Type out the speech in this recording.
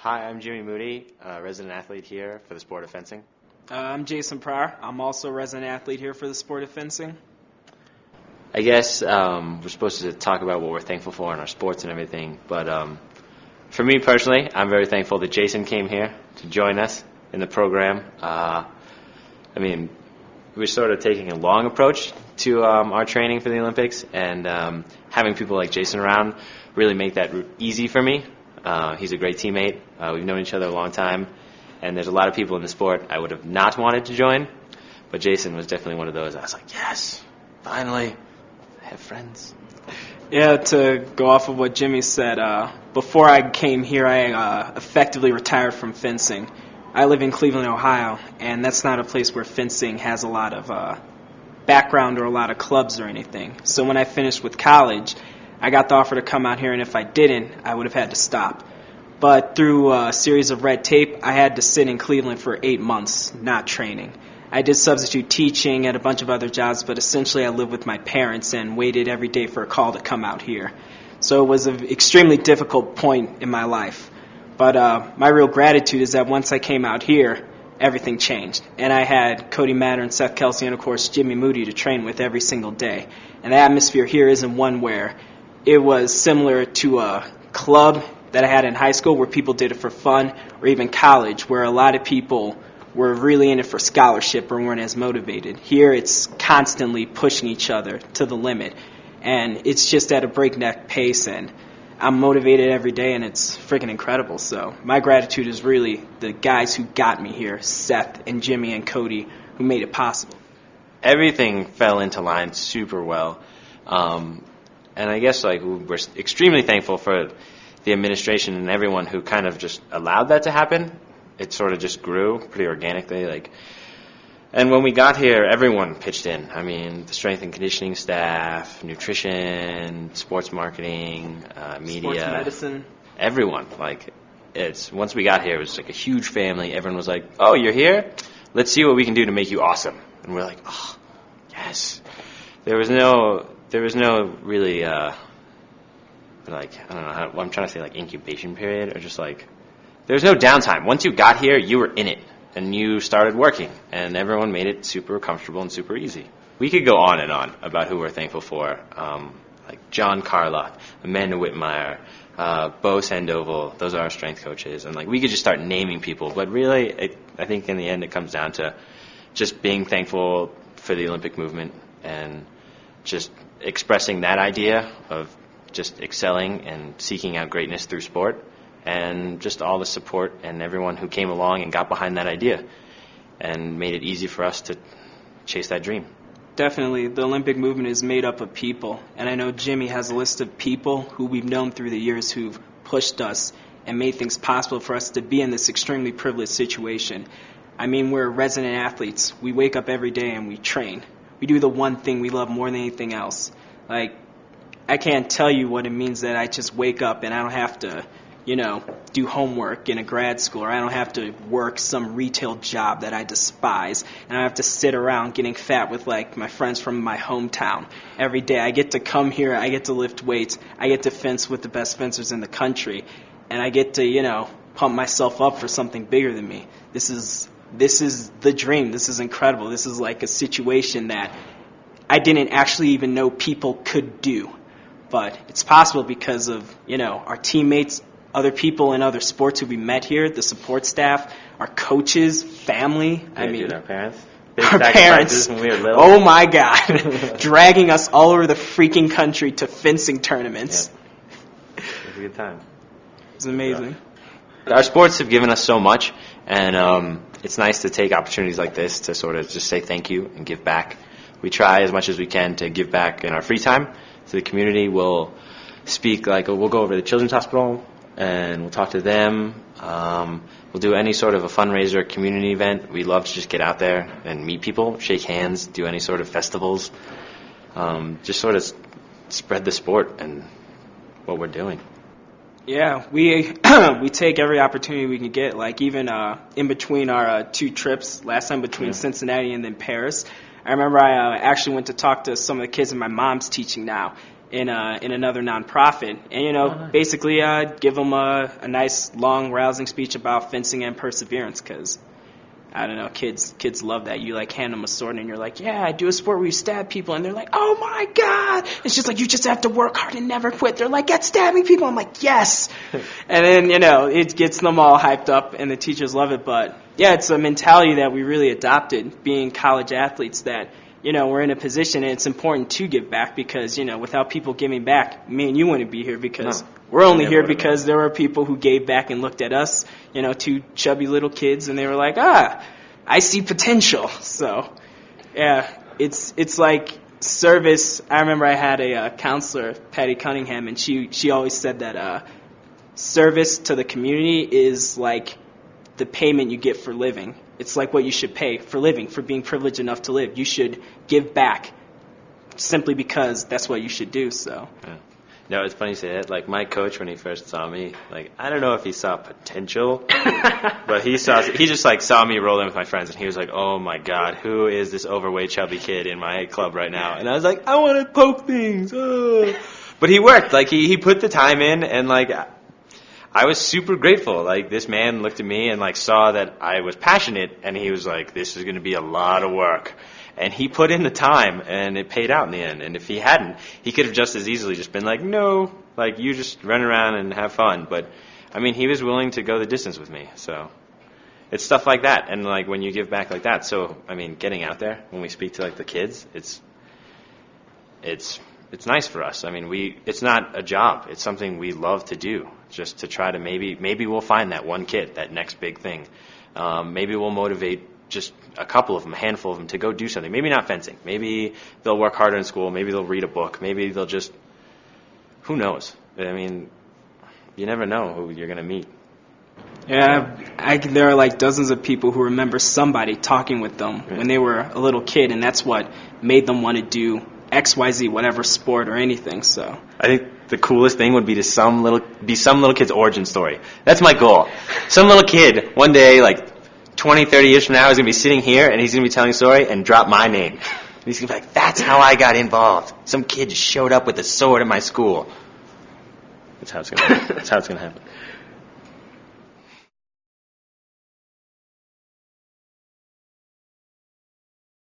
Hi, I'm Jimmy Moody, resident athlete here for the sport of fencing. I'm Jason Pryor. I'm also a resident athlete here for the sport of fencing. I guess we're supposed to talk about what we're thankful for in our sports and everything, but for me personally, I'm very thankful that Jason came here to join us in the program. We're sort of taking a long approach to our training for the Olympics, and having people like Jason around really make that easy for me. He's a great teammate. We've known each other a long time, and there's a lot of people in the sport I would have not wanted to join, but Jason was definitely one of those. I was like, yes, finally, I have friends. Yeah, to go off of what Jimmy said, before I came here, I effectively retired from fencing. I live in Cleveland, Ohio, and that's not a place where fencing has a lot of background or a lot of clubs or anything. So when I finished with college, I got the offer to come out here, and if I didn't, I would have had to stop. But through a series of red tape, I had to sit in Cleveland for 8 months, not training. I did substitute teaching at a bunch of other jobs, but essentially I lived with my parents and waited every day for a call to come out here. So it was an extremely difficult point in my life. But my real gratitude is that once I came out here, everything changed. And I had Cody Matter and Seth Kelsey and, of course, Jimmy Moody to train with every single day. And the atmosphere here isn't one where it was similar to a club that I had in high school where people did it for fun, or even college where a lot of people were really in it for scholarship or weren't as motivated. Here it's constantly pushing each other to the limit, and it's just at a breakneck pace, and I'm motivated every day, and it's freaking incredible. So my gratitude is really the guys who got me here, Seth and Jimmy and Cody, who made it possible. Everything fell into line super well. And I guess we're extremely thankful for the administration and everyone who kind of just allowed that to happen. It sort of just grew pretty organically. And when we got here, everyone pitched in. I mean, the strength and conditioning staff, nutrition, sports marketing, media, sports medicine, everyone. Once we got here, it was like a huge family. Everyone was like, "Oh, you're here? Let's see what we can do to make you awesome." And we're like, "Oh, yes." There was no really, I don't know, I'm trying to say incubation period, or just there's no downtime. Once you got here, you were in it, and you started working, and everyone made it super comfortable and super easy. We could go on and on about who we're thankful for, John Carlock, Amanda Whitmire, Bo Sandoval. Those are our strength coaches, and we could just start naming people, but really, I think in the end it comes down to just being thankful for the Olympic movement and just expressing that idea of just excelling and seeking out greatness through sport, and just all the support and everyone who came along and got behind that idea and made it easy for us to chase that dream. Definitely. The Olympic movement is made up of people, and I know Jimmy has a list of people who we've known through the years who've pushed us and made things possible for us to be in this extremely privileged situation. I mean, we're resident athletes. We wake up every day and we train. We do the one thing we love more than anything else. I can't tell you what it means that I just wake up and I don't have to, do homework in a grad school, or I don't have to work some retail job that I despise, and I have to sit around getting fat with my friends from my hometown every day. I get to come here, I get to lift weights, I get to fence with the best fencers in the country, and I get to, pump myself up for something bigger than me. This is the dream. This is incredible. This is a situation that I didn't actually even know people could do. But it's possible because of, our teammates, other people in other sports who we met here, the support staff, our coaches, family. Our parents. Our parents. When we were little. Oh, my God. Dragging us all over the freaking country to fencing tournaments. Yeah. It was a good time. It's amazing. Our sports have given us so much, and it's nice to take opportunities like this to sort of just say thank you and give back. We try as much as we can to give back in our free time to the community. We'll speak, we'll go over to the Children's Hospital and we'll talk to them. We'll do any sort of a fundraiser, community event. We love to just get out there and meet people, shake hands, do any sort of festivals, just sort of spread the sport and what we're doing. Yeah, we take every opportunity we can get. Even in between our 2 trips, last time between Cincinnati and then Paris, I remember I actually went to talk to some of the kids in my mom's teaching now, in another nonprofit, and basically give them a nice long rousing speech about fencing and perseverance, because I don't know, kids love that. You like hand them a sword and you're like, yeah, I do a sport where you stab people, and they're like, oh my god, it's just like, you just have to work hard and never quit. They're like, get stabbing people. I'm like, yes. And then it gets them all hyped up and the teachers love it. But yeah, it's a mentality that we really adopted being college athletes, that we're in a position and it's important to give back, because, without people giving back, me and you wouldn't be here, because we're only here because there were people who gave back and looked at us, two chubby little kids, and they were like, I see potential. So, yeah, it's like service. I remember I had a counselor, Patty Cunningham, and she always said that service to the community is like the payment you get for living. It's like what you should pay for living, for being privileged enough to live. You should give back simply because that's what you should do. So. Yeah. No, it's funny you say that. Like, my coach, when he first saw me, like, I don't know if he saw potential, but he just like saw me rolling with my friends, and he was like, oh my god, who is this overweight chubby kid in my club right now? And I was like, I want to poke things. Oh. But he worked. Like, he put the time in, and like, I was super grateful. Like, this man looked at me and like saw that I was passionate, and he was like, this is going to be a lot of work. And he put in the time, and it paid out in the end. And if he hadn't, he could have just as easily just been like, no, like, you just run around and have fun. But, I mean, he was willing to go the distance with me. So it's stuff like that. And like, when you give back like that, so, I mean, getting out there, when we speak to like the kids, it's nice for us. I mean, it's not a job. It's something we love to do, just to try to maybe we'll find that one kid, that next big thing. Maybe we'll motivate just a couple of them, a handful of them, to go do something. Maybe not fencing. Maybe they'll work harder in school. Maybe they'll read a book. Maybe they'll just, who knows? I mean, you never know who you're going to meet. Yeah, there are like dozens of people who remember somebody talking with them when they were a little kid, and that's what made them want to do XYZ, whatever sport or anything. So I think the coolest thing would be some little kid's origin story. That's my goal. Some little kid one day, like 20, 30 years from now, is going to be sitting here, and he's going to be telling a story and drop my name. And he's going to be like, that's how I got involved. Some kid just showed up with a sword in my school. That's how it's going to happen.